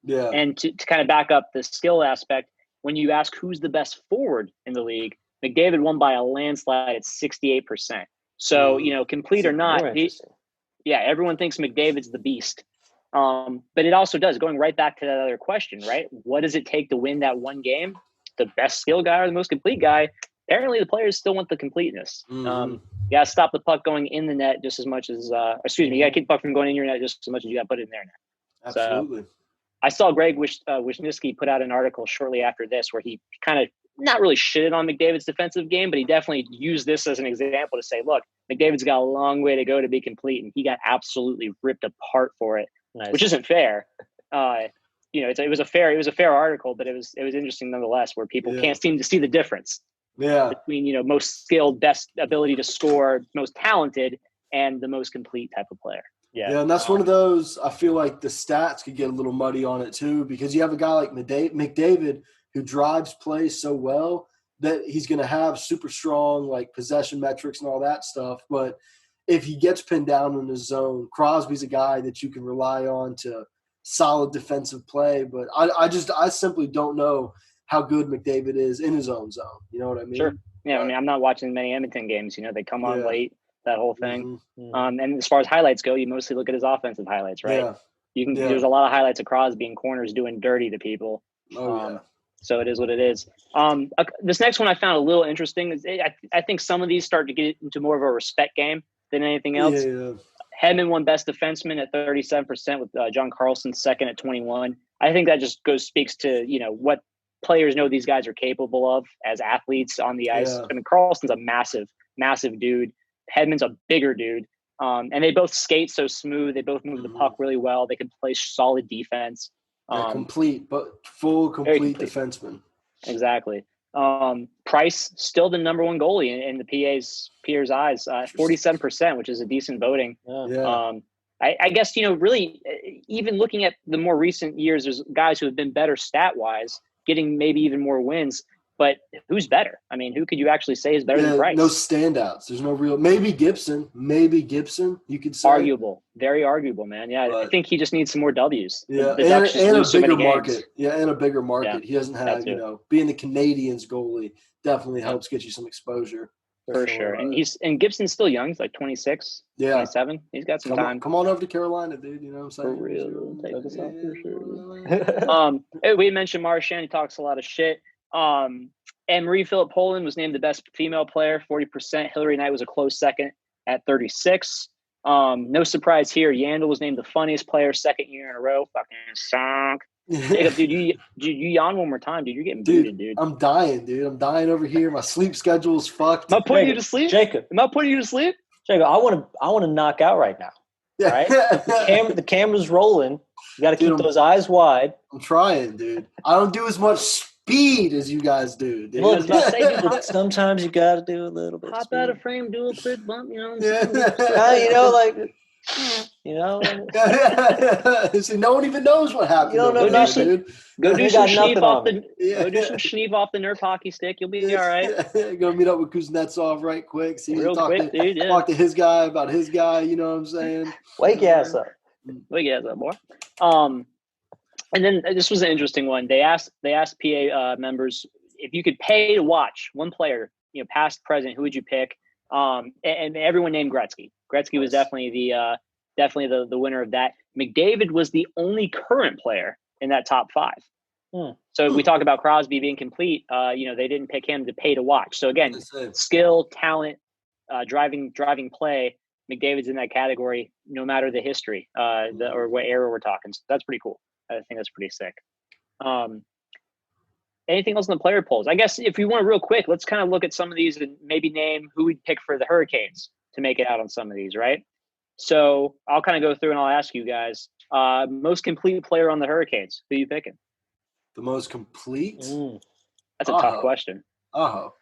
Yeah. And to kind of back up the skill aspect, when you ask who's the best forward in the league, McDavid won by a landslide at 68%. So, complete or not, everyone thinks McDavid's the beast. But it also does, going right back to that other question, right? What does it take to win that one game? The best skill guy or the most complete guy? Apparently the players still want the completeness. You got to stop the puck going in the net just as much as, you got to keep the puck from going in your net just as much as you got to put it in their net. Absolutely. So, I saw Greg Wisniewski put out an article shortly after this where he kind of not really shitted on McDavid's defensive game, but he definitely used this as an example to say, look, McDavid's got a long way to go to be complete, and he got absolutely ripped apart for it, which isn't fair. It was a fair article, but it was interesting nonetheless, where people can't seem to see the difference between most skilled, best ability to score, most talented, and the most complete type of player. Yeah, and that's one of those, I feel like the stats could get a little muddy on it too, because you have a guy like McDavid who drives plays so well that he's going to have super strong like possession metrics and all that stuff. But if he gets pinned down in his zone, Crosby's a guy that you can rely on to solid defensive play. But I simply don't know how good McDavid is in his own zone. You know what I mean? Sure. Yeah, I'm not watching many Edmonton games. They come on late. That whole thing. And as far as highlights go, you mostly look at his offensive highlights, right? Yeah. There's a lot of highlights of Crosby and corners doing dirty to people. So it is what it is. This next one I found a little interesting. I think some of these start to get into more of a respect game than anything else. Yeah. Hedman won best defenseman at 37% with John Carlson second at 21. I think that just speaks to, what players know these guys are capable of as athletes on the ice. Yeah. I mean, Carlson's a massive, massive dude. Hedman's a bigger dude. And they both skate so smooth. They both move the puck really well. They can play solid defense. Complete complete. defenseman. Exactly. Price still the number one goalie in the PA's eyes, 47%, which is a decent voting. Yeah. I guess, really, even looking at the more recent years, there's guys who have been better stat wise, getting maybe even more wins. But who's better? I mean, who could you actually say is better than Price? No standouts. There's no real. Maybe Gibson. You could say. Arguable. Very arguable, man. Yeah, I think he just needs some more Ws. Yeah, the Ducks just and a lose so bigger many market. games. Yeah, and a bigger market. Yeah, he doesn't have, being the Canadians goalie definitely helps get you some exposure. For sure. And Gibson's still young. He's like 26, 27. He's got some time. Come on over to Carolina, dude. You know what I'm saying? For real. Take this off for sure. We mentioned Marchand. He talks a lot of shit. And Marie-Philip Poland was named the best female player, 40%. Hillary Knight was a close second at 36. No surprise here. Yandel was named the funniest player second year in a row. Fucking sunk. Jacob, dude, you yawn one more time, dude. You're getting booted, dude. I'm dying, dude. I'm dying over here. My sleep schedule is fucked. Am I putting you to sleep? Jacob. Am I putting you to sleep? Jacob, I want to knock out right now. Yeah. Right? The camera's rolling. You got to keep those eyes wide. I'm trying, dude. I don't do as much speed as you guys do, dude. Look, sometimes you got to do a little bit. Pop out of frame, do a quick bump, Yeah. See, no one even knows what happened. You don't know nothing, dude. Go do some schneef off the Nerf hockey stick. You'll be all right. Go meet up with Kuznetsov right quick. See, talk to his guy about his guy. You know what I'm saying? Wake your ass up. Wake your ass up, boy. And then this was an interesting one. They asked PA members if you could pay to watch one player, past, present, who would you pick? And everyone named Gretzky. Gretzky was definitely the winner of that. McDavid was the only current player in that top five. So we talk about Crosby being complete. They didn't pick him to pay to watch. So again, skill, talent, driving play. McDavid's in that category, no matter the history, or what era we're talking. So that's pretty cool. I think that's pretty sick. Anything else in the player polls? I guess if we want to real quick, let's kind of look at some of these and maybe name who we'd pick for the Hurricanes to make it out on some of these, right? So I'll kind of go through and I'll ask you guys, most complete player on the Hurricanes. Who are you picking? The most complete? That's a tough question. Aho.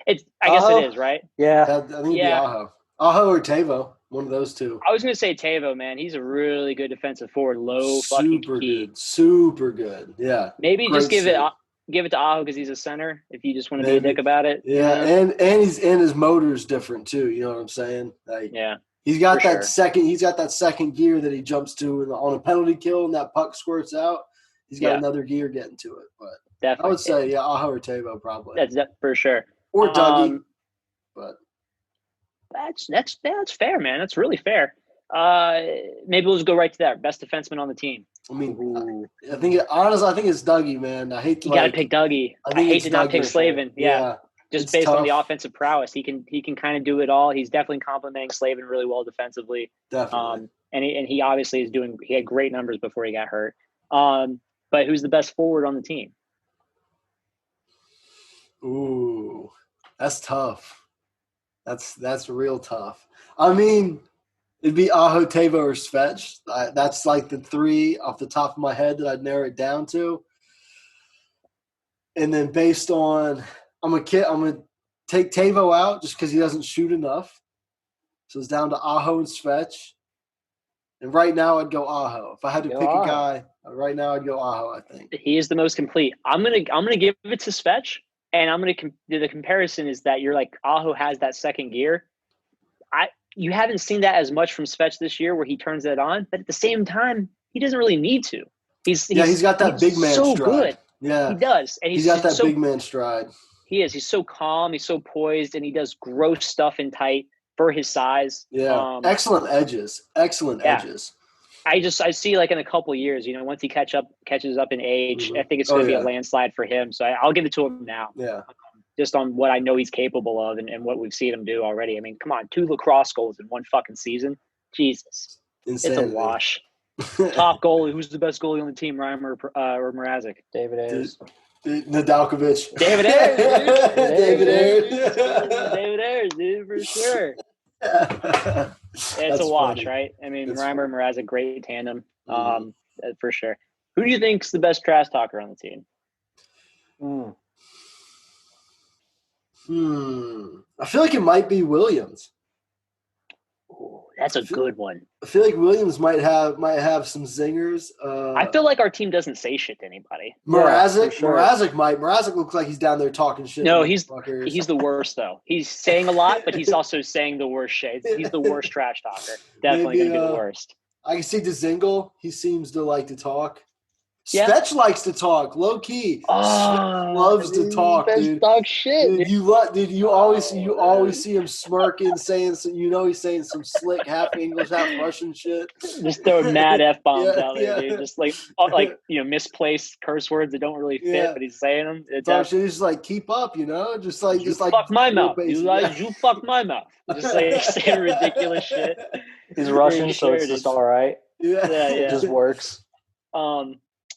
I guess it is, right? Yeah. I think it'd be Aho. Aho or Tavo. One of those two. I was going to say Tavo, man. He's a really good defensive forward. Super good. Yeah. Maybe just give it to Aho because he's a center. If you just want to be a dick about it. Yeah, and his motor's different too. You know what I'm saying? He's got that second. He's got that second gear that he jumps to on a penalty kill, and that puck squirts out. He's got another gear getting to it. But definitely, I would say Aho or Tavo probably. That's for sure. Or Dougie. But. That's fair, man. That's really fair. Maybe we'll just go right to that. Best defenseman on the team. I mean, I think it's Dougie, man. I hate to. You got to pick Dougie. I hate to not pick Slavin. Yeah. Just based on the offensive prowess, he can kind of do it all. He's definitely complimenting Slavin really well defensively. Definitely. And he obviously is doing. He had great numbers before he got hurt. But who's the best forward on the team? Ooh, that's tough. That's real tough. I mean, it'd be Aho, Tavo, or Svetch. That's like the three off the top of my head that I'd narrow it down to. And then based on, I'm gonna take Tavo out just because he doesn't shoot enough. So it's down to Aho and Svetch. And right now I'd go Aho. If I had to pick a guy, right now I'd go Aho, I think. He is the most complete. I'm gonna give it to Svetch. And I'm going to do the comparison is that you're like, Aho has that second gear. You haven't seen that as much from Svetch this year where he turns that on, but at the same time, he doesn't really need to. He's got that big man so stride. Good. Yeah. He does. And he's got that big man stride. He is. He's so calm. He's so poised, and he does gross stuff in tight for his size. Yeah. Excellent edges. Edges. I see like in a couple years, once he catches up in age, I think it's Oh, going to be yeah. a landslide for him. So I'll give it to him now. Yeah. Just on what I know he's capable of and what we've seen him do already. I mean, come on, 2 lacrosse goals in one fucking season. Jesus. Insanity. It's a wash. Top goalie. Who's the best goalie on the team, Reimer or Mrazek? David Ayers. Nadalkovich. David Ayers, dude. David Ayers. David Ayers, dude, for sure. It's a wash, right? I mean, That's Reimer and Mrazek, great tandem, for sure. Who do you think's the best trash talker on the team? I feel like it might be Williams. Ooh, that's a good one. I feel like Williams might have some zingers. I feel like our team doesn't say shit to anybody. Mrazek, sure. Mrazek looks like he's down there talking shit. No, to he's motherfuckers. the worst though. He's saying a lot, but he's also saying the worst shit. He's the worst trash talker. Definitely Maybe, gonna be the worst. I can see DeZingle. He seems to like to talk. Yeah. Spetch likes to talk, low key. Loves to talk, dude. Dog shit. Dude, you always see him smirking, saying some, he's saying some slick half English, half Russian shit. Just throwing mad F bombs out there, Yeah. dude. Just like misplaced curse words that don't really fit, Yeah. but he's saying them. He's just like, keep up, just like fuck my mouth. basic. You fuck my mouth. Just like saying ridiculous shit. He's Russian, so it's just all right. Yeah. It just works.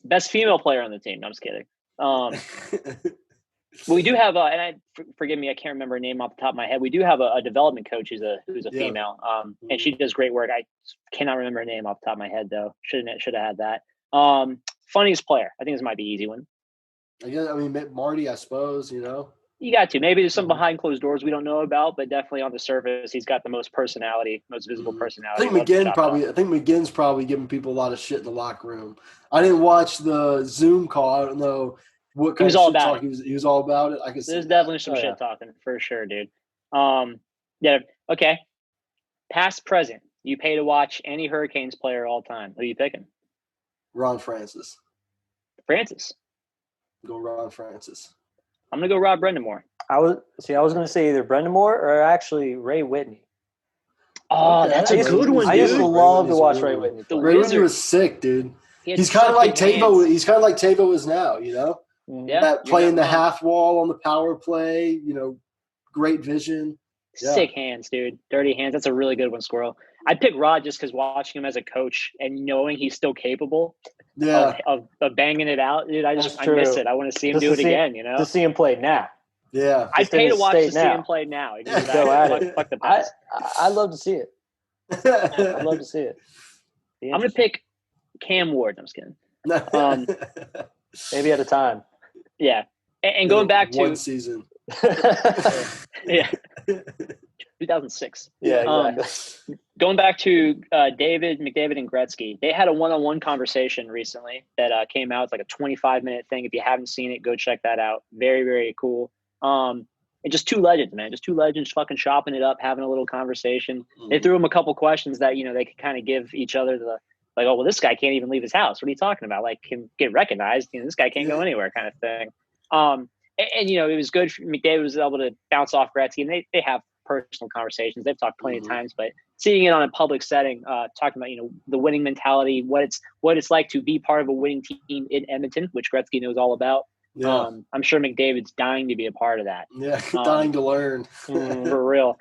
Best female player on the team. No, I'm just kidding. We do have forgive me, I can't remember her name off the top of my head. We do have a development coach who's a female, and she does great work. I cannot remember her name off the top of my head though. Should have had that. Funniest player. I think this might be an easy one. I mean, Marty, I suppose, You got to. Maybe there's some behind closed doors we don't know about, but definitely on the surface, he's got the most personality, most visible personality. I think McGinn's probably giving people a lot of shit in the locker room. I didn't watch the Zoom call. I don't know what kind of shit talk he was all about it. I can see there's definitely some shit talking for sure, dude. Yeah. Okay. Past, present. You pay to watch any Hurricanes player all time. Who are you picking? Ron Francis. Go Ron Francis. I'm gonna go Rob Brendamore. I was going to say either Brendan Moore or actually Ray Whitney. Oh, that's a good one, dude. I used to love to watch Ray Whitney. Ray Whitney was sick, dude. He's kind of like Tavo. He's kind of like Tavo is now, Yeah, playing the half wall on the power play. Great vision. Sick hands, dude. Dirty hands. That's a really good one, Squirrel. I'd pick Rod just because watching him as a coach and knowing he's still capable of banging it out, dude. I miss it. I want to see him do it again. To see him play now. Yeah, I'd pay to watch to see him play now. Fuck the past. I'd love to see it. I'd love to see it. I'm gonna pick Cam Ward. I'm just kidding. Maybe at a time. Yeah, and going back to one season. Yeah, 2006. Yeah, exactly. Going back to McDavid and Gretzky, they had a one-on-one conversation recently that came out. It's like a 25-minute thing. If you haven't seen it, go check that out. Very, very cool. And just two legends, man. Just two legends fucking chopping it up, having a little conversation. They threw them a couple questions that, they could kind of give each other oh, well, this guy can't even leave his house. What are you talking about? Like, can get recognized. This guy can't go anywhere kind of thing. And it was good. McDavid was able to bounce off Gretzky, and they have personal conversations. They've talked plenty of times, but seeing it on a public setting, talking about, the winning mentality, what it's like to be part of a winning team in Edmonton, which Gretzky knows all about. Yeah. I'm sure McDavid's dying to be a part of that. Yeah, dying to learn. For real.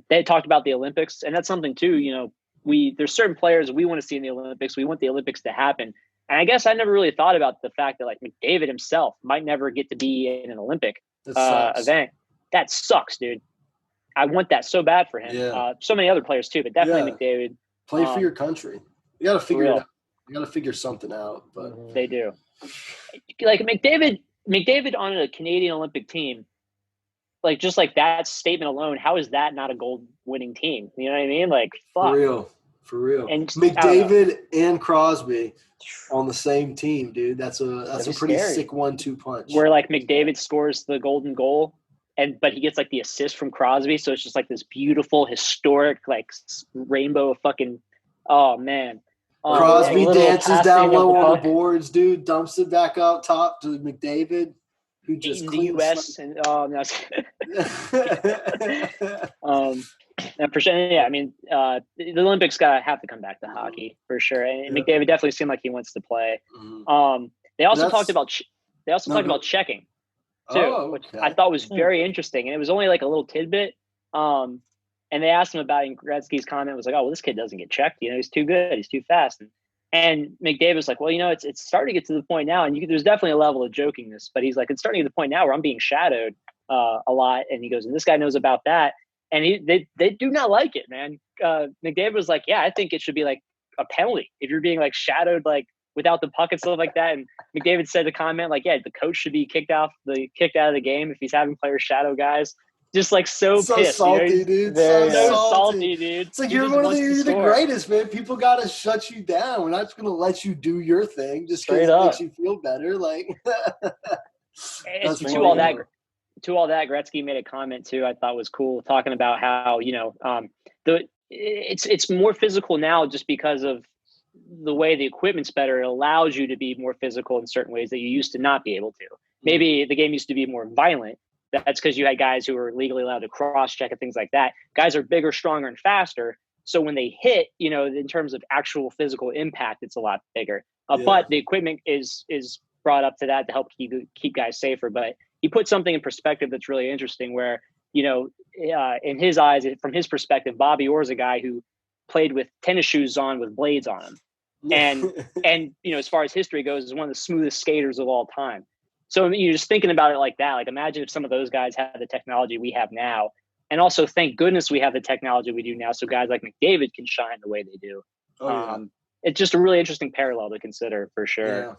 They talked about the Olympics, and that's something too, there's certain players we want to see in the Olympics. We want the Olympics to happen. And I guess I never really thought about the fact that like McDavid himself might never get to be in an Olympic event. That sucks, dude. I want that so bad for him. Yeah. So many other players too, but definitely McDavid. Play for your country. You got to figure it out. You got to figure something out. But they do. Like McDavid on a Canadian Olympic team, like just like that statement alone, how is that not a gold winning team? You know what I mean? Like, fuck. For real. And McDavid and Crosby on the same team, dude. That's a pretty sick 1-2 punch. Where like McDavid scores the golden goal, but he gets like the assist from Crosby, so it's just like this beautiful, historic, like rainbow of fucking. Oh man. Crosby dances down low on the boards, dude. Dumps it back up top to McDavid, who just in the U.S. and no. And for sure, yeah. I mean, the Olympics have to come back to hockey for sure. And Yeah. McDavid definitely seemed like he wants to play. Mhm. They also That's- talked about checking too, Oh, which okay. I thought was very interesting. And it was only like a little tidbit. And they asked him about it, and Gretzky's comment was like, "Oh, well, this kid doesn't get checked. You know, he's too good. He's too fast." And McDavid was like, "Well, you know, it's starting to get to the point now, and there's definitely a level of jokingness, but he's like, it's starting to the point now where I'm being shadowed a lot." And he goes, "And this guy knows about that." And they do not like it, man. McDavid was like, "Yeah, I think it should be like a penalty if you're being like shadowed like without the puck and stuff like that." And McDavid said the comment like, "Yeah, the coach should be kicked out of the game if he's having players shadow guys." Just like so pissed, salty, you know? dude. Very So salty. salty, dude. It's like He you're just one of wants to you're the score. greatest, man. People gotta shut you down. We're not just gonna let you do your thing just because Straight it up. makes you feel better. Like It's That's to all that. funny. To all that, Gretzky made a comment too. I thought was cool, talking about how it's more physical now just because of the way the equipment's better. It allows you to be more physical in certain ways that you used to not be able to. Maybe the game used to be more violent. That's because you had guys who were legally allowed to cross check and things like that. Guys are bigger, stronger, and faster. So when they hit, in terms of actual physical impact, it's a lot bigger. Yeah. But the equipment is brought up to that to help keep guys safer. But he put something in perspective that's really interesting where, in his eyes, from his perspective, Bobby Orr is a guy who played with tennis shoes on with blades on them. And as far as history goes, is one of the smoothest skaters of all time. So you're just thinking about it like that. Like imagine if some of those guys had the technology we have now. And also, thank goodness we have the technology we do now, so guys like McDavid can shine the way they do. It's just a really interesting parallel to consider for sure.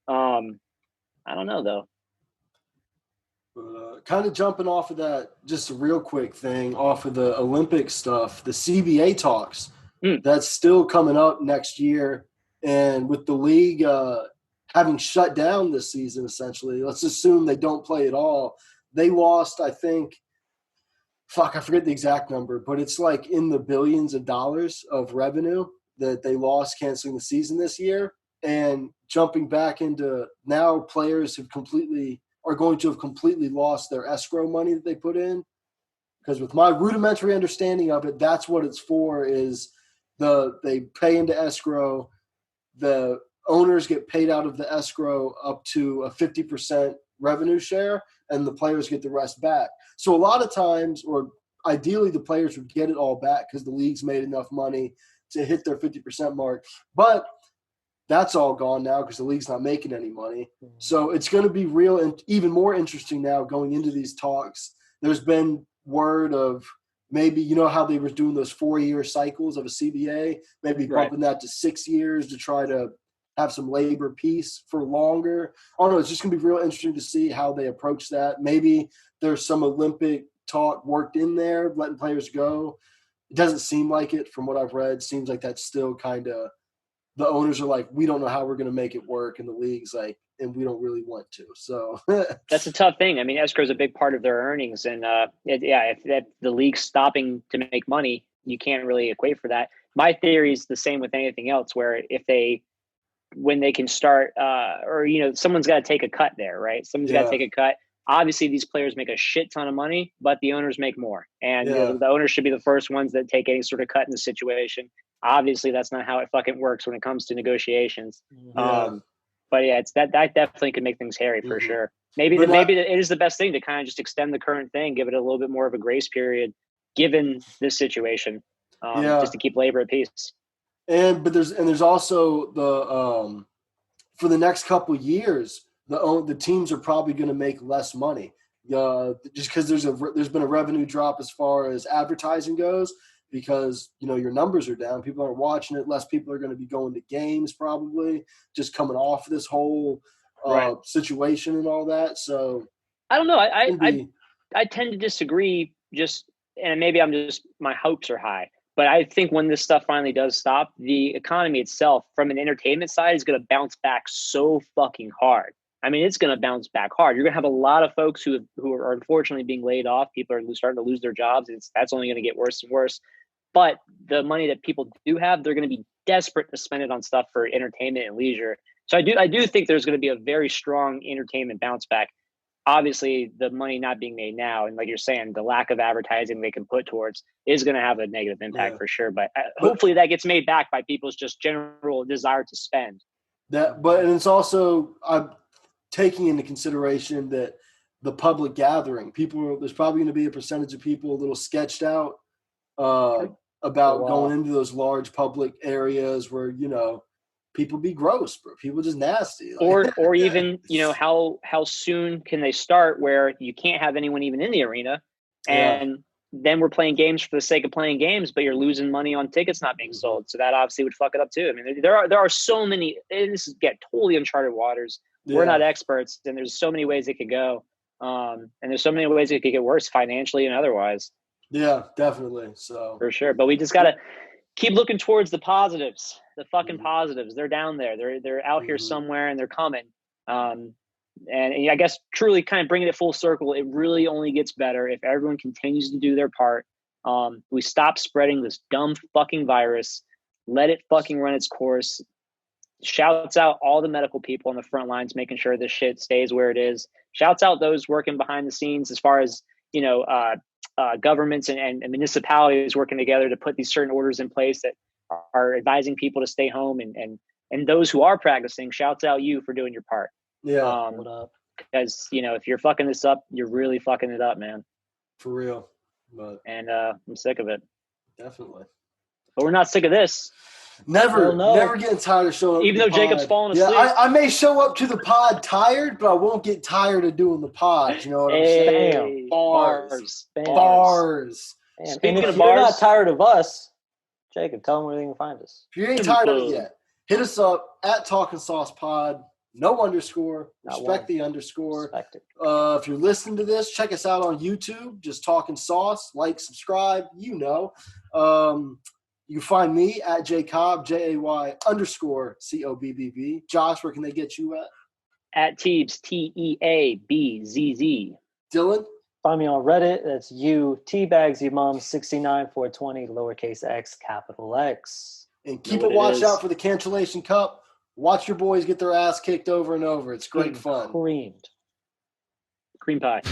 Yeah. I don't know though. Kind of jumping off of that, just a real quick thing off of the Olympic stuff, the CBA talks that's still coming up next year, and with the league having shut down this season, essentially, let's assume they don't play at all. They lost, I think, I forget the exact number, but it's like in the billions of dollars of revenue that they lost canceling the season this year. And jumping back into now, players are going to have completely lost their escrow money that they put in. Because with my rudimentary understanding of it, that's what it's for, is they pay into escrow, the owners get paid out of the escrow up to a 50% revenue share, and the players get the rest back. So a lot of times, or ideally, the players would get it all back because the league's made enough money to hit their 50% mark. But that's all gone now because the league's not making any money. So it's going to be real and even more interesting now going into these talks. There's been word of maybe, how they were doing those 4-year cycles of a CBA, maybe bumping that to 6 years to try to have some labor peace for longer. I don't know. It's just going to be real interesting to see how they approach that. Maybe there's some Olympic talk worked in there, letting players go. It doesn't seem like it from what I've read. Seems like that's still kind of – the owners are like, we don't know how we're going to make it work. And the league's like, and we don't really want to. So that's a tough thing. I mean, escrow is a big part of their earnings. And if the league's stopping to make money, you can't really equate for that. My theory is the same with anything else, where when they can start someone's got to take a cut there, right? Someone's got to take a cut. Obviously, these players make a shit ton of money, but the owners make more. And the owners should be the first ones that take any sort of cut in the situation. Obviously, that's not how it fucking works when it comes to negotiations. But yeah, it's that definitely could make things hairy for sure. Maybe it is the best thing to kind of just extend the current thing, give it a little bit more of a grace period, given this situation, just to keep labor at peace. But there's also the for the next couple of years, the teams are probably going to make less money, just because there's been a revenue drop as far as advertising goes, because your numbers are down, people aren't watching it, less people are going to be going to games probably, just coming off this whole situation and all that. So I don't know. I tend to disagree. And maybe my hopes are high. But I think when this stuff finally does stop, the economy itself, from an entertainment side, is going to bounce back so fucking hard. I mean, it's going to bounce back hard. You're going to have a lot of folks who are unfortunately being laid off. People are starting to lose their jobs. That's only going to get worse and worse. But the money that people do have, they're going to be desperate to spend it on stuff for entertainment and leisure. So I do think there's going to be a very strong entertainment bounce back. obviously the money not being made now, and like you're saying, the lack of advertising they can put towards is going to have a negative impact for sure. But hopefully that gets made back by people's just general desire to spend. And it's also I'm taking into consideration that the public gathering, there's probably going to be a percentage of people a little sketched out about going into those large public areas where people be gross, bro. People just nasty. Or even, how soon can they start where you can't have anyone even in the arena, and then we're playing games for the sake of playing games, but you're losing money on tickets not being sold. So that obviously would fuck it up too. I mean, there are so many. This is totally uncharted waters. Yeah. We're not experts, and there's so many ways it could go, and there's so many ways it could get worse financially and otherwise. Yeah, definitely. So for sure, but we just gotta keep looking towards the positives, the fucking positives. They're down there. They're out here somewhere, and they're coming. And I guess truly kind of bringing it full circle, it really only gets better if everyone continues to do their part. We stop spreading this dumb fucking virus, let it fucking run its course. Shouts out all the medical people on the front lines making sure this shit stays where it is. Shouts out those working behind the scenes as far as, governments and municipalities working together to put these certain orders in place that are advising people to stay home. And those who are practicing, shouts out you for doing your part. Yeah. What up? Because, if you're fucking this up, you're really fucking it up, man. For real. And I'm sick of it. Definitely. But we're not sick of this. Never getting tired of showing up. Even though Jacob's falling asleep. Yeah, I may show up to the pod tired, but I won't get tired of doing the pod. You know what I'm saying? Bars. And if you're not tired of us, Jacob, tell them where they can find us. If you ain't tired of it yet, hit us up at Talkin Sauce Pod. No underscore. Respect the underscore. Respect it. If you're listening to this, check us out on YouTube. Just Talkin Sauce. Like, subscribe. You can find me at JCobb, JAY_COBBB. Josh, where can they get you at? At Teebs, TEABZZ. Dylan? Find me on Reddit. That's you, Teabags, you mom, 69420, lowercase x, capital X. And keep a watch out for the Cancellation Cup. Watch your boys get their ass kicked over and over. It's great fun. Creamed. Cream pie.